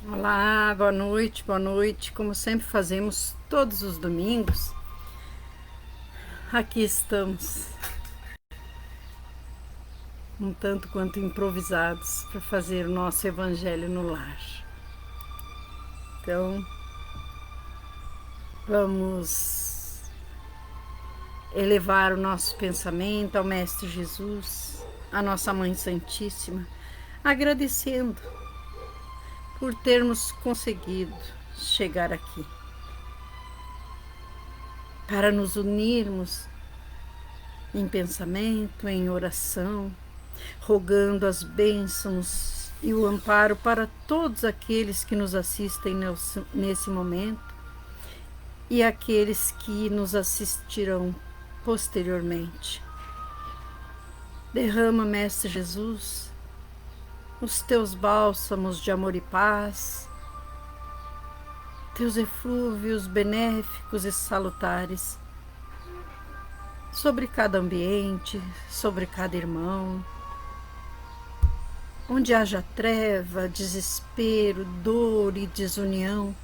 Olá, boa noite, boa noite. Como sempre fazemos todos os domingos, aqui estamos, um tanto quanto improvisados, para fazer o nosso Evangelho no lar. Então, vamos elevar o nosso pensamento ao Mestre Jesus, à nossa Mãe Santíssima, agradecendo por termos conseguido chegar aqui, para nos unirmos em pensamento, em oração, rogando as bênçãos e o amparo para todos aqueles que nos assistem nesse momento e aqueles que nos assistirão posteriormente. Derrama, Mestre Jesus, os teus bálsamos de amor e paz, teus eflúvios benéficos e salutares sobre cada ambiente, sobre cada irmão. Onde haja treva, desespero, dor e desunião,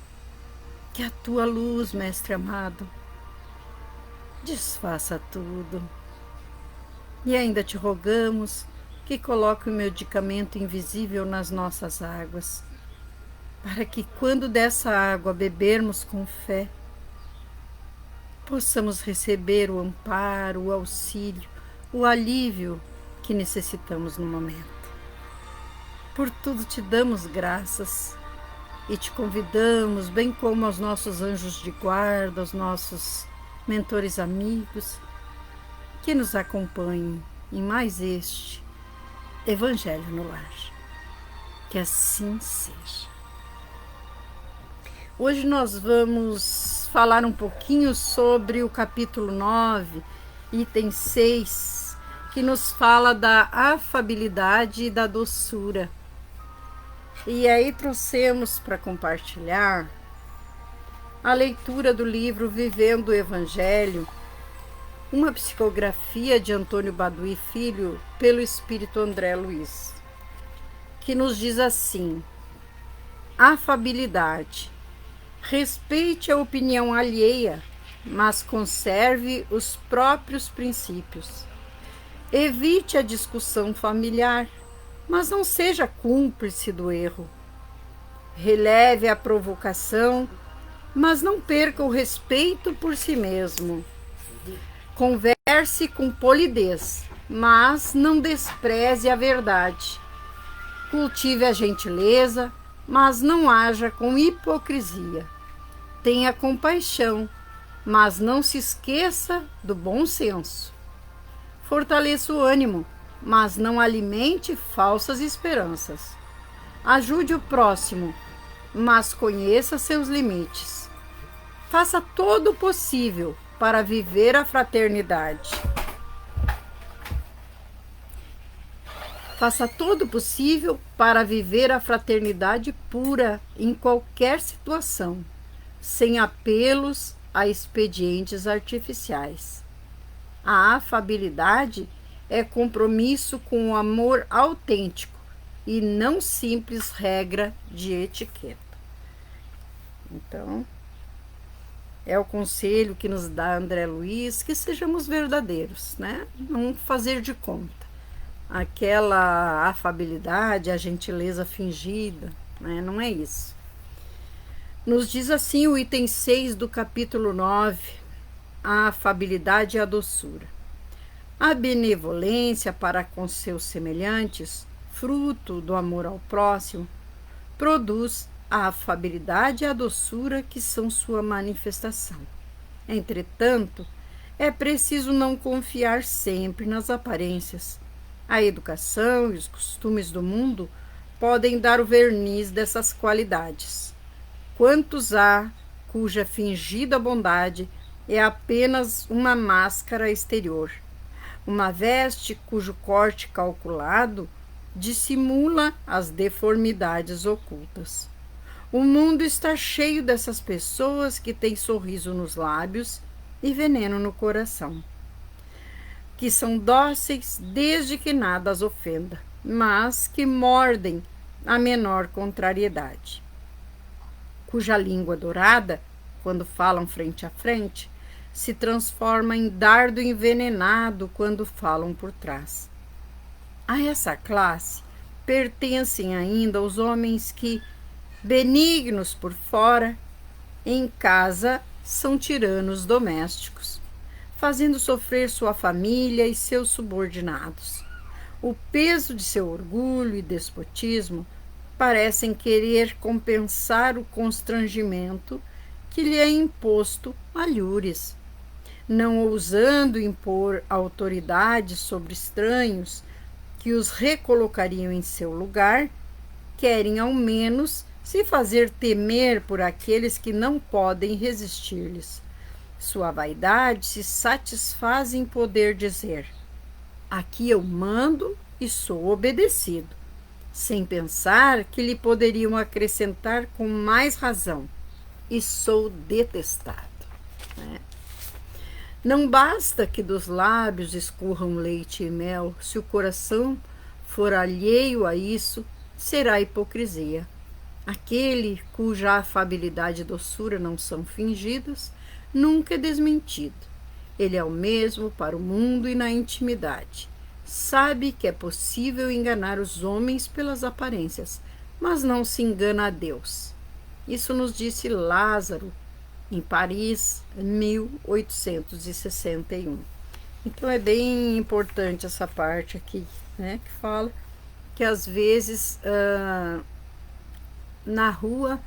que a tua luz, Mestre amado, desfaça tudo. E ainda te rogamos que coloque o medicamento invisível nas nossas águas, para que quando dessa água bebermos com fé, possamos receber o amparo, o auxílio, o alívio que necessitamos no momento. Por tudo te damos graças e te convidamos, bem como aos nossos anjos de guarda, aos nossos mentores amigos, que nos acompanhem em mais este Evangelho no Lar. Que assim seja. Hoje nós vamos falar um pouquinho sobre o capítulo 9, item 6, que nos fala da afabilidade e da doçura. E aí trouxemos para compartilhar a leitura do livro Vivendo o Evangelho, uma psicografia de Antônio Baduy Filho pelo Espírito André Luiz, que nos diz assim: afabilidade. Respeite a opinião alheia, mas conserve os próprios princípios. Evite a discussão familiar, mas não seja cúmplice do erro. Releve a provocação, mas não perca o respeito por si mesmo. Converse com polidez, mas não despreze a verdade. Cultive a gentileza, mas não haja com hipocrisia. Tenha compaixão, mas não se esqueça do bom senso. Fortaleça o ânimo, mas não alimente falsas esperanças. Ajude o próximo, mas conheça seus limites. Faça todo o possível para viver a fraternidade. Faça todo o possível para viver a fraternidade pura em qualquer situação, sem apelos a expedientes artificiais. A afabilidade é compromisso com o amor autêntico e não simples regra de etiqueta. Então, é o conselho que nos dá André Luiz, que sejamos verdadeiros, né? Não fazer de conta. Aquela afabilidade, a gentileza fingida, né? Não é isso. Nos diz assim o item 6 do capítulo 9, a afabilidade e a doçura. A benevolência para com seus semelhantes, fruto do amor ao próximo, produz a afabilidade e a doçura que são sua manifestação. Entretanto, é preciso não confiar sempre nas aparências. A educação e os costumes do mundo podem dar o verniz dessas qualidades. Quantos há cuja fingida bondade é apenas uma máscara exterior, uma veste cujo corte calculado dissimula as deformidades ocultas. O mundo está cheio dessas pessoas que têm sorriso nos lábios e veneno no coração, que são dóceis desde que nada as ofenda, mas que mordem a menor contrariedade. cuja língua dourada, quando falam frente a frente, se transforma em dardo envenenado quando falam por trás. A essa classe pertencem ainda os homens que, benignos por fora, em casa são tiranos domésticos, fazendo sofrer sua família e seus subordinados. O peso de seu orgulho e despotismo parecem querer compensar o constrangimento que lhe é imposto a lures. Não ousando impor autoridade sobre estranhos que os recolocariam em seu lugar, querem ao menos se fazer temer por aqueles que não podem resistir-lhes. Sua vaidade se satisfaz em poder dizer: aqui eu mando e sou obedecido, sem pensar que lhe poderiam acrescentar com mais razão: e sou detestado. Né? Não basta que dos lábios escorram leite e mel, se o coração for alheio a isso, será hipocrisia. Aquele cuja afabilidade e doçura não são fingidas, nunca é desmentido. Ele é o mesmo para o mundo e na intimidade. Sabe que é possível enganar os homens pelas aparências, mas não se engana a Deus. Isso nos disse Lázaro, em Paris, em 1861. Então é bem importante essa parte aqui, né, que fala que às vezes na rua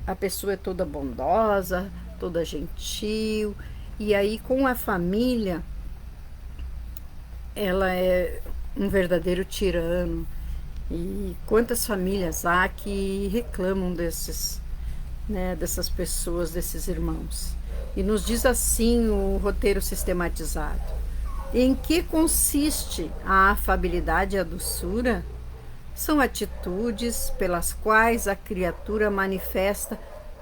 a pessoa é toda bondosa, toda gentil, e aí com a família ela é um verdadeiro tirano. E quantas famílias há que reclamam desses, né, dessas pessoas, desses irmãos. E nos diz assim o roteiro sistematizado: em que consiste a afabilidade e a doçura? São atitudes pelas quais a criatura manifesta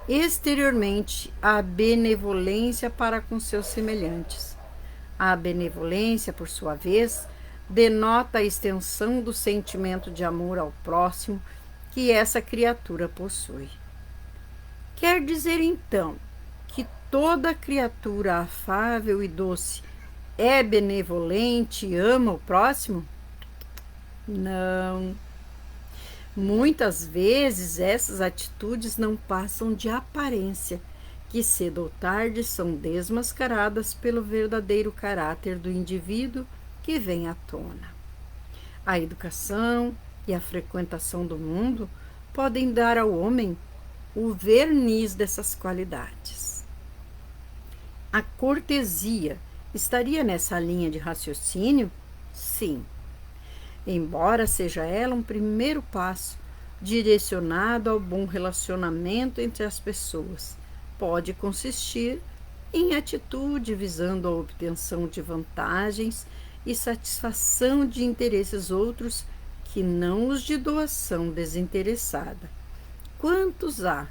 exteriormente a benevolência para com seus semelhantes. A benevolência, por sua vez, denota a extensão do sentimento de amor ao próximo que essa criatura possui. Quer dizer, então, que toda criatura afável e doce é benevolente e ama o próximo? Não. Muitas vezes essas atitudes não passam de aparência, que cedo ou tarde são desmascaradas pelo verdadeiro caráter do indivíduo que vem à tona. A educação e a frequentação do mundo podem dar ao homem o verniz dessas qualidades. A cortesia estaria nessa linha de raciocínio? Sim. Embora seja ela um primeiro passo direcionado ao bom relacionamento entre as pessoas, pode consistir em atitude visando a obtenção de vantagens e satisfação de interesses outros que não os de doação desinteressada. Quantos há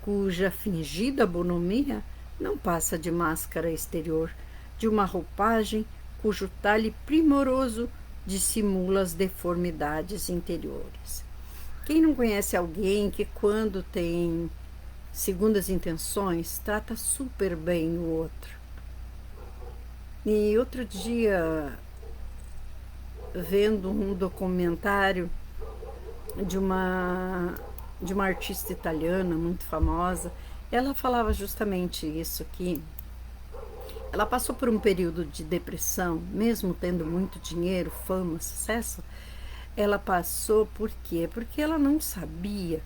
cuja fingida bonomia não passa de máscara exterior, de uma roupagem cujo talhe primoroso dissimula as deformidades interiores? Quem não conhece alguém que, quando tem segundas intenções, trata super bem o outro? E outro dia, vendo um documentário de uma artista italiana muito famosa, ela falava justamente isso, que ela passou por um período de depressão, mesmo tendo muito dinheiro, fama, sucesso. Ela passou por quê? Porque ela não sabia.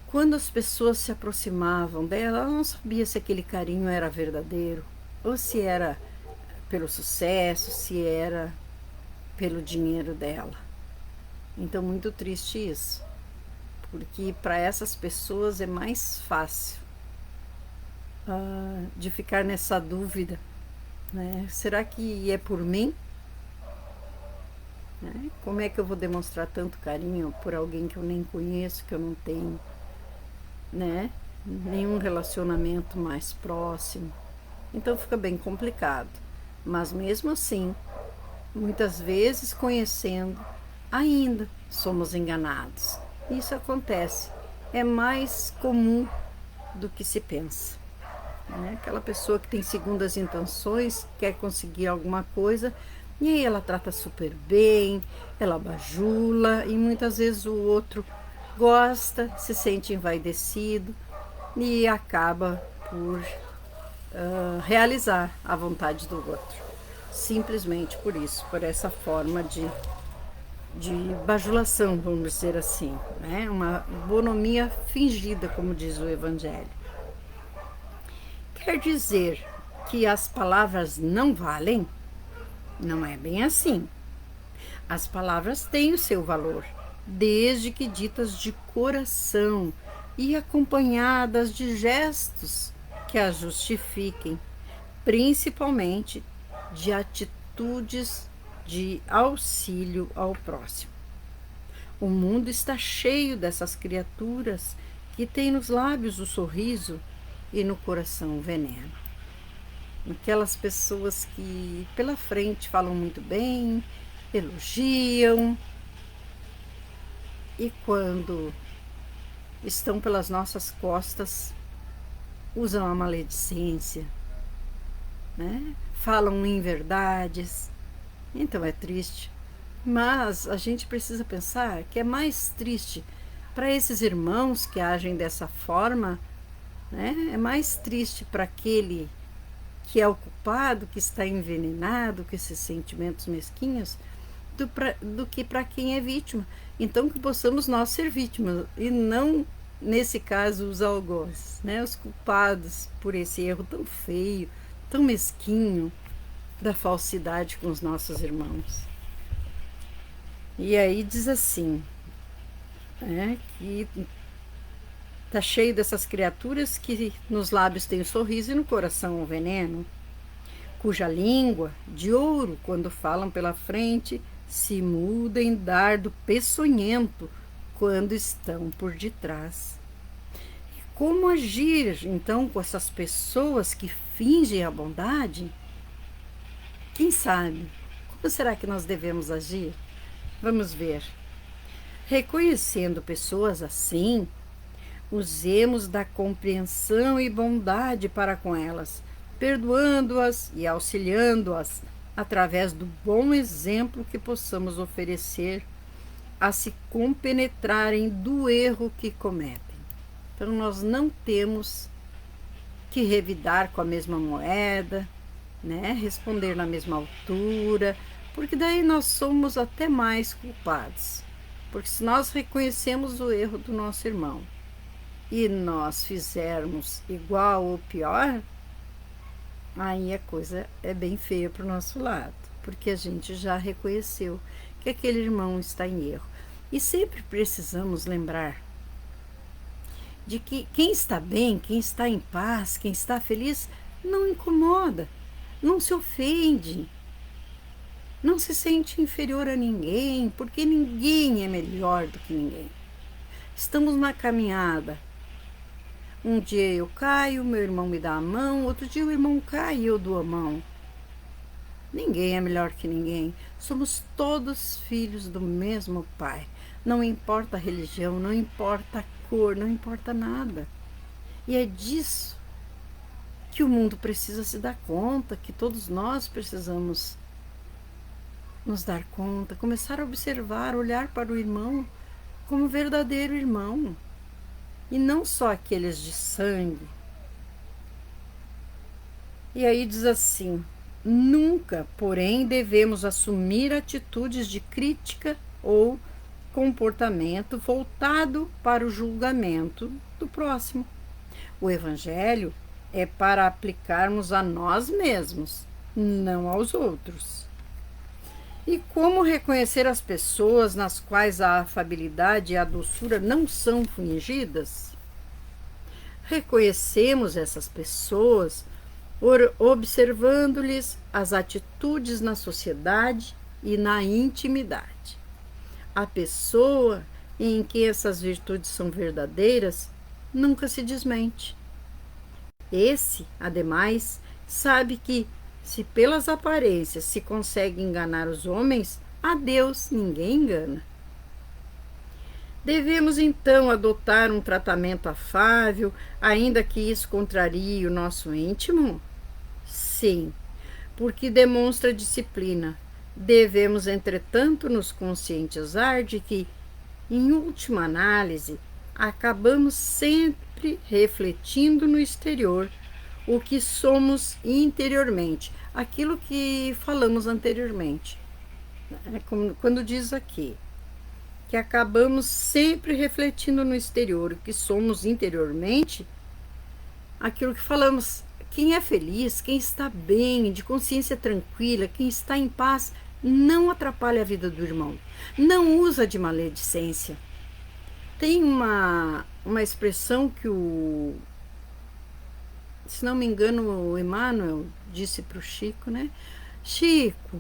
Quando as pessoas se aproximavam dela, ela não sabia se aquele carinho era verdadeiro, ou se era pelo sucesso, se era pelo dinheiro dela. Então, muito triste isso, porque para essas pessoas é mais fácil de ficar nessa dúvida, né? Será que é por mim? Né? Como é que eu vou demonstrar tanto carinho por alguém que eu nem conheço, que eu não tenho, né, nenhum relacionamento mais próximo? Então fica bem complicado. Mas mesmo assim, muitas vezes conhecendo, ainda somos enganados. Isso acontece é mais comum do que se pensa. Né? Aquela pessoa que tem segundas intenções, quer conseguir alguma coisa, e aí ela trata super bem, ela bajula, e muitas vezes o outro gosta, se sente envaidecido e acaba por realizar a vontade do outro. Simplesmente por isso, por essa forma de bajulação, vamos dizer assim, né? Uma bonomia fingida, como diz o Evangelho. Quer dizer que as palavras não valem? Não é bem assim. As palavras têm o seu valor, desde que ditas de coração e acompanhadas de gestos que as justifiquem, principalmente de atitudes de auxílio ao próximo. O mundo está cheio dessas criaturas que têm nos lábios o sorriso e no coração o veneno. Aquelas pessoas que pela frente falam muito bem, elogiam, e quando estão pelas nossas costas usam a maledicência, né? Falam inverdades. Então é triste. Mas a gente precisa pensar que é mais triste para esses irmãos que agem dessa forma, né? É mais triste para aquele que é o culpado, que está envenenado com esses sentimentos mesquinhos, do que para quem é vítima. Então que possamos nós ser vítimas e não, nesse caso, os algozes, né? Os culpados por esse erro tão feio, tão mesquinho da falsidade com os nossos irmãos. E aí diz assim, né, que está cheio dessas criaturas que nos lábios tem o sorriso e no coração o veneno, cuja língua, de ouro, quando falam pela frente, se muda em dardo peçonhento quando estão por detrás. Como agir, então, com essas pessoas que fingem a bondade? Quem sabe? Como será que nós devemos agir? Vamos ver. Reconhecendo pessoas assim, usemos da compreensão e bondade para com elas, perdoando-as e auxiliando-as através do bom exemplo que possamos oferecer a se compenetrarem do erro que cometem. Então, nós não temos que revidar com a mesma moeda, né? Responder na mesma altura, porque daí nós somos até mais culpados. Porque se nós reconhecemos o erro do nosso irmão e nós fizermos igual ou pior, aí a coisa é bem feia para o nosso lado, porque a gente já reconheceu que aquele irmão está em erro. E sempre precisamos lembrar de que quem está bem, quem está em paz, quem está feliz, não incomoda, não se ofende, não se sente inferior a ninguém, porque ninguém é melhor do que ninguém. Estamos na caminhada. Um dia eu caio, meu irmão me dá a mão, outro dia o irmão cai e eu dou a mão. Ninguém é melhor que ninguém. Somos todos filhos do mesmo Pai. Não importa a religião, não importa a cor, não importa nada. E é disso que o mundo precisa se dar conta, que todos nós precisamos nos dar conta, começar a observar, olhar para o irmão como verdadeiro irmão. E não só aqueles de sangue. E aí diz assim: nunca, porém, devemos assumir atitudes de crítica ou comportamento voltado para o julgamento do próximo. O Evangelho é para aplicarmos a nós mesmos, não aos outros. E como reconhecer as pessoas nas quais a afabilidade e a doçura não são fingidas? Reconhecemos essas pessoas observando-lhes as atitudes na sociedade e na intimidade. A pessoa em que essas virtudes são verdadeiras nunca se desmente. Esse, ademais, sabe que, se pelas aparências se consegue enganar os homens, a Deus ninguém engana. Devemos então adotar um tratamento afável, ainda que isso contrarie o nosso íntimo? Sim, porque demonstra disciplina. Devemos, entretanto, nos conscientizar de que, em última análise, acabamos sempre refletindo no exterior o que somos interiormente, aquilo que falamos anteriormente. Como quando diz aqui, que acabamos sempre refletindo no exterior o que somos interiormente, aquilo que falamos. Quem é feliz, quem está bem, de consciência tranquila, quem está em paz, não atrapalha a vida do irmão, não usa de maledicência. Tem uma expressão que se não me engano, o Emmanuel disse para o Chico, né? Chico,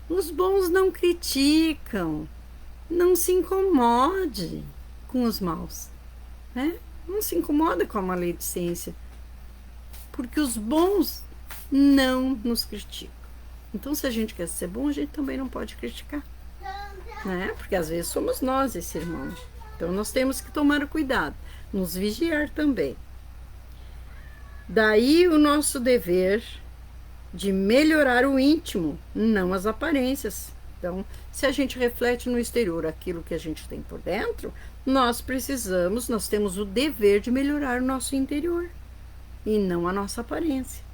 os bons não criticam, não se incomode com os maus, né? Não se incomoda com a maledicência, porque os bons não nos criticam. Então, se a gente quer ser bom, a gente também não pode criticar, né? Porque às vezes somos nós esse irmão. Então, nós temos que tomar cuidado, nos vigiar também. Daí o nosso dever de melhorar o íntimo, não as aparências. Então, se a gente reflete no exterior aquilo que a gente tem por dentro, nós temos o dever de melhorar o nosso interior e não a nossa aparência.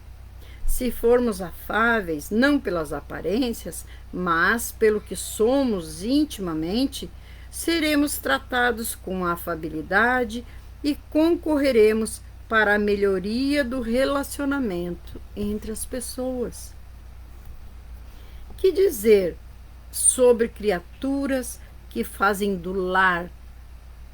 Se formos afáveis, não pelas aparências, mas pelo que somos intimamente, seremos tratados com afabilidade e concorreremos para a melhoria do relacionamento entre as pessoas. Que dizer sobre criaturas que fazem do lar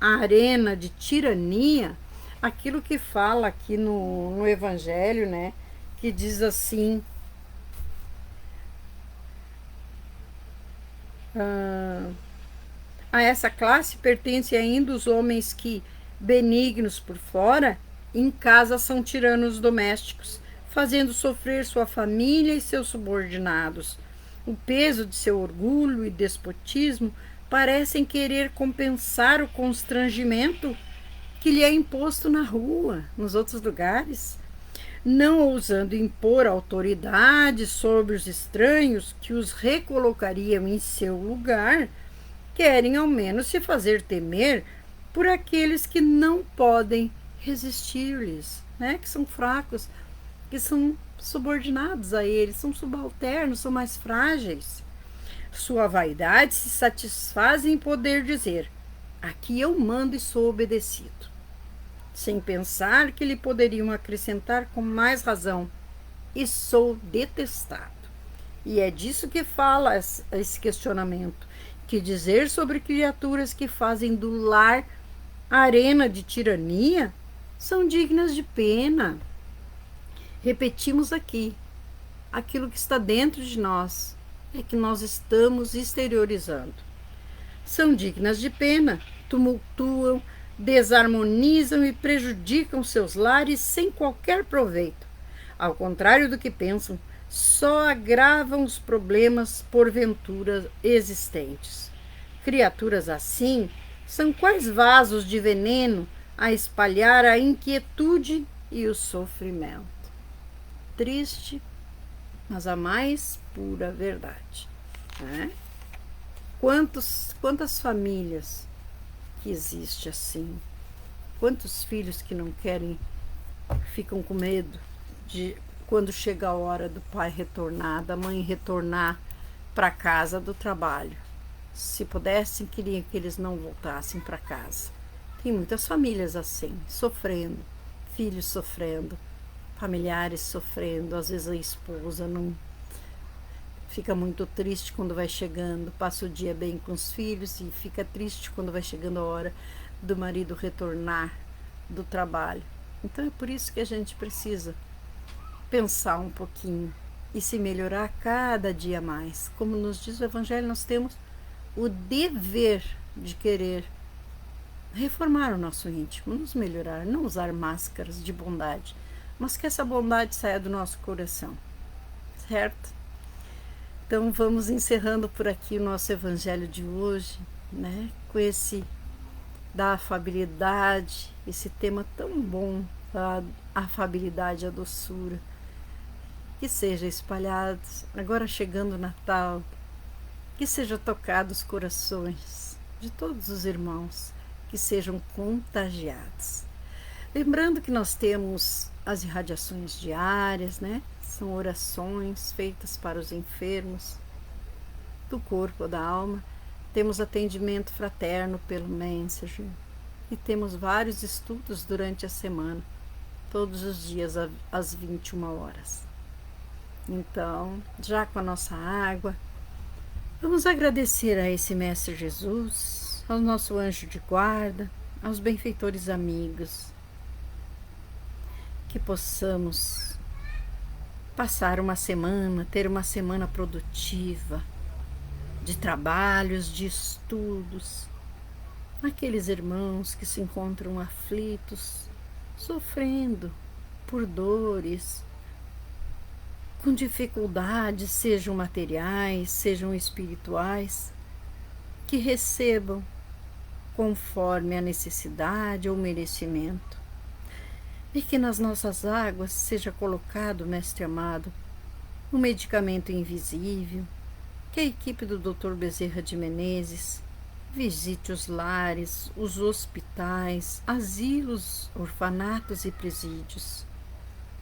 a arena de tirania? Aquilo que fala aqui no Evangelho, né? Que diz assim: a essa classe pertence ainda os homens que, benignos por fora, em casa são tiranos domésticos, fazendo sofrer sua família e seus subordinados. O peso de seu orgulho e despotismo parecem querer compensar o constrangimento que lhe é imposto na rua, nos outros lugares, não ousando impor autoridade sobre os estranhos que os recolocariam em seu lugar, querem ao menos se fazer temer por aqueles que não podem resistir-lhes, né? Que são fracos, que são subordinados a eles, são subalternos, são mais frágeis. Sua vaidade se satisfaz em poder dizer: aqui eu mando e sou obedecido, sem pensar que lhe poderiam acrescentar com mais razão: e sou detestado. E é disso que fala esse questionamento. Que dizer sobre criaturas que fazem do lar arena de tirania são dignas de pena. Repetimos aqui: aquilo que está dentro de nós é que nós estamos exteriorizando. São dignas de pena, tumultuam, desarmonizam e prejudicam seus lares sem qualquer proveito. Ao contrário do que pensam, só agravam os problemas porventura existentes. Criaturas assim são quais vasos de veneno a espalhar a inquietude e o sofrimento. Triste, mas a mais pura verdade, né? Quantas famílias que existe assim? Quantos filhos que não querem, ficam com medo de quando chega a hora do pai retornar, da mãe retornar para casa do trabalho. Se pudessem, queriam que eles não voltassem para casa. Tem muitas famílias assim, sofrendo, filhos sofrendo, familiares sofrendo. Às vezes a esposa não fica muito triste quando vai chegando, passa o dia bem com os filhos e fica triste quando vai chegando a hora do marido retornar do trabalho. Então é por isso que a gente precisa pensar um pouquinho e se melhorar cada dia mais. Como nos diz o Evangelho, nós temos o dever de querer reformar o nosso íntimo, nos melhorar, não usar máscaras de bondade, mas que essa bondade saia do nosso coração, certo? Então vamos encerrando por aqui o nosso Evangelho de hoje, né? Com esse da afabilidade, esse tema tão bom, a afabilidade, a doçura, que seja espalhado, agora chegando o Natal, que seja tocado os corações de todos os irmãos, que sejam contagiados. Lembrando que nós temos as irradiações diárias, né? São orações feitas para os enfermos do corpo ou da alma. Temos atendimento fraterno pelo Messenger e temos vários estudos durante a semana, todos os dias às 21 horas. Então, já com a nossa água, vamos agradecer a esse Mestre Jesus, ao nosso anjo de guarda, aos benfeitores amigos, que possamos passar uma semana, ter uma semana produtiva, de trabalhos, de estudos, aqueles irmãos que se encontram aflitos, sofrendo por dores, com dificuldades, sejam materiais, sejam espirituais, que recebam conforme a necessidade ou merecimento. E que nas nossas águas seja colocado, Mestre amado, um medicamento invisível, que a equipe do Dr. Bezerra de Menezes visite os lares, os hospitais, asilos, orfanatos e presídios,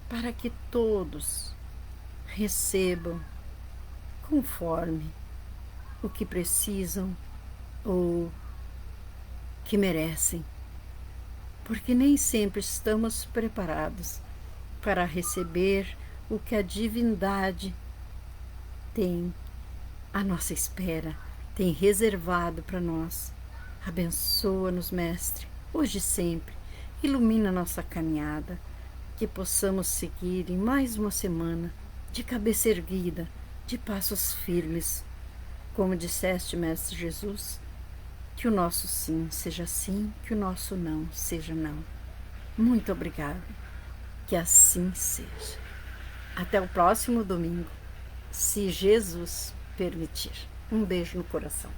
para que todos recebam conforme o que precisam ou que merecem, porque nem sempre estamos preparados para receber o que a divindade tem à nossa espera, tem reservado para nós. Abençoa-nos, Mestre, hoje e sempre, ilumina nossa caminhada, que possamos seguir em mais uma semana de cabeça erguida, de passos firmes. Como disseste, Mestre Jesus, que o nosso sim seja sim, que o nosso não seja não. Muito obrigada, que assim seja. Até o próximo domingo, se Jesus permitir. Um beijo no coração.